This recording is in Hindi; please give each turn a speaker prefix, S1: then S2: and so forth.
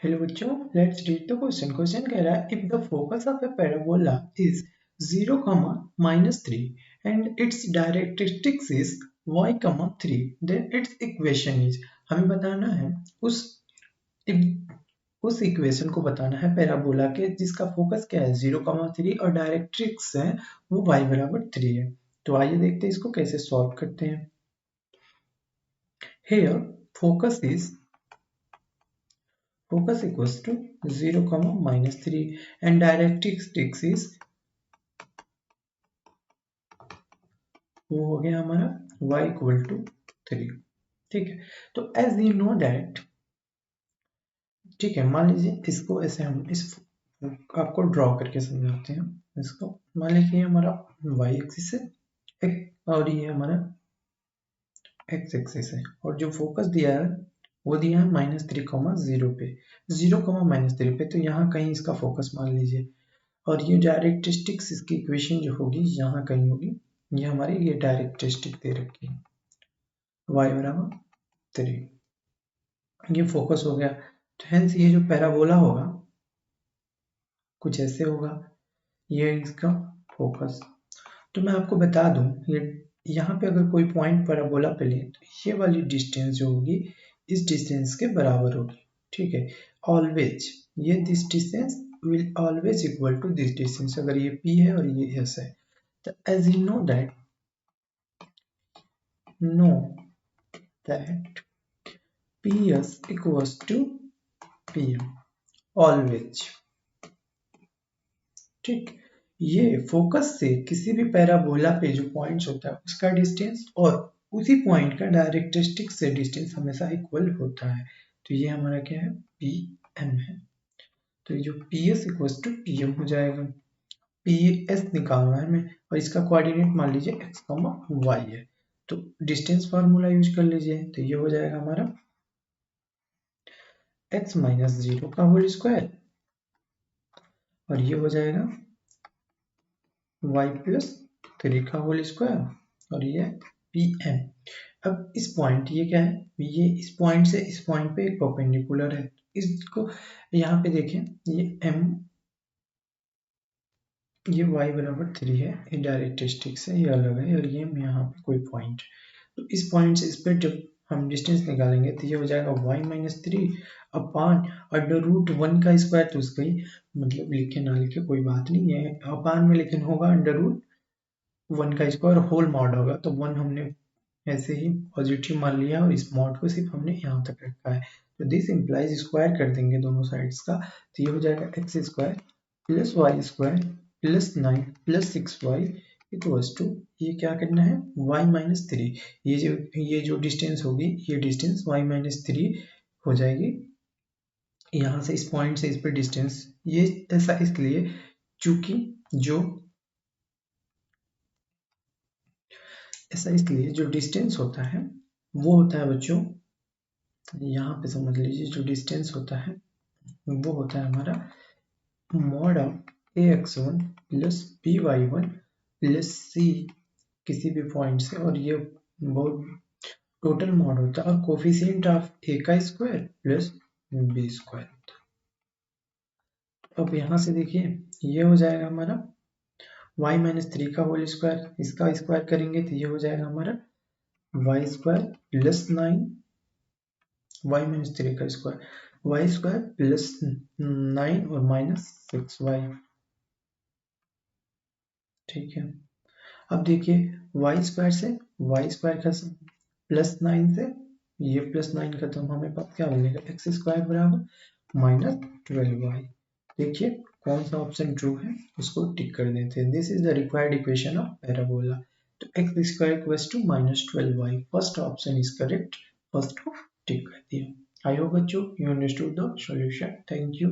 S1: हेलो बच्चों, let's read the question. Question कह रहा है if the focus of a parabola is 0, -3 and its directrix is y, 3 then its equation is. हमें बताना है उस इक्वेशन को बताना है पैराबोला के जिसका फोकस क्या है 0, 3 और डायरेक्ट्रिक्स है वो y बराबर 3 है। तो आइए देखते हैं इसको कैसे सॉल्व करते हैं। Here focus equals to 0, -3 and directrix is वो हो गया हमारा y इक्वल टू 3। ठीक है, तो एज यू नो दैट, ठीक है, मान लीजिए इसको ऐसे हम इस आपको ड्रॉ करके समझाते हैं। इसको मान लीजिए हमारा y एक्सिस है और ये हमारा x एक्सिस है और जो फोकस दिया है वो दिया है -3, 0 पे, 0, -3 पे। तो यहाँ कहीं इसका फोकस मान लीजिए और ये डायरेक्ट्रिस्टिक्स इसकी इक्वेशन जो होगी यहाँ कहीं होगी। ये हमारी ये डायरेक्ट्रिस्टिक दे रखी है y बराबर 3। ये फोकस हो गया, तो हेंस ये जो पैराबोला होगा कुछ ऐसे होगा, ये इसका फोकस। तो मैं आपको बता दूं, ये यहाँ पे अगर कोई पॉइंट पैराबोला पे ले तो ये वाली डिस्टेंस जो होगी इस डिस्टेंस के बराबर होगी। ठीक है, ऑलवेज ये this distance will always equal to this distance. अगर ये p है और ये s है, तो as you know that ps equals to pm always. ठीक, ये फोकस से किसी भी पैराबोला पे जो पॉइंट्स होता है उसका डिस्टेंस और उसी पॉइंट का डायरेक्ट्रिस्टिक से डिस्टेंस हमेशा इक्वल होता है। तो ये हमारा क्या है, pm है। तो ये जो ps इक्वल्स टू pm हो जाएगा। ps निकालना है हमें और इसका कोऑर्डिनेट मान लीजिए x, y है। तो डिस्टेंस फार्मूला यूज कर लीजिए, तो ये हो जाएगा हमारा x माइनस 0 का होल स्क्वायर और ये हो जाएगा y प्लस 3 का होल स्क्वायर और ये pm। अब इस पॉइंट, ये क्या है, ये इस पॉइंट से इस पॉइंट पे एक परपेंडिकुलर है। इसको यहाँ पे देखें, ये m, ये y बराबर 3 है, ये डायरेक्ट्रिस्टिक से ये अलग है और ये यहाँ पे कोई पॉइंट। तो इस पॉइंट से इस पर जब हम डिस्टेंस निकालेंगे तो ये हो जाएगा y माइनस 3 अपान √1 का स्क्वायर। तो उसका ही मतलब लिखे ना लिखे कोई बात नहीं है, अपान में लेकिन होगा √1 का स्क्वायर होल मॉड होगा। तो 1 हमने ऐसे ही पॉजिटिव मान लिया और इस मॉड को सिर्फ हमने यहाँ तक रखा है। तो दिस इम्प्लाइज स्क्वायर कर देंगे दोनों साइड्स का, तो ये हो जाएगा x square plus y square plus 9 plus 6y equals to, ये क्या करना है y माइनस 3। ये जो डिस्टेंस होगी ये डिस्टेंस y माइनस 3 हो जाएगी। यहाँ से इस पॉइंट से इस पर डिस्टेंस, ये ऐसा इसलिए चूंकि जो ऐसा इसलिए जो डिस्टेंस होता है वो होता है बच्चों, यहाँ पे समझ लीजिए जो डिस्टेंस होता है वो होता है हमारा mod of ax1 plus by1 plus c किसी भी पॉइंट से, और ये बहुत टोटल मॉड होता है और कोफिशिएंट ऑफ a का स्क्वायर प्लस b स्क्वायर। अब यहाँ से देखिए ये हो जाएगा हमारा y माइनस 3 का होल स्क्वायर, इसका स्क्वायर करेंगे तो ये हो जाएगा हमारा y square plus 9 y minus 3 का स्क्वायर y स्क्वायर प्लस 9 और माइनस 6y। ठीक है, अब देखिए y स्क्वायर से y स्क्वायर खत्म, प्लस 9 से ये प्लस 9 खत्म, हमें पास क्या मिलेगा एक्स स्क्वायर बराबर माइनस 12y। देखिए कौन सा ऑप्शन ट्रू है उसको टिक कर देते हैं। This is the required equation of parabola. तो x square equals to minus 12y, first option is correct, first को टिक कर दिया। आई होप बच्चों you understood the solution. Thank you.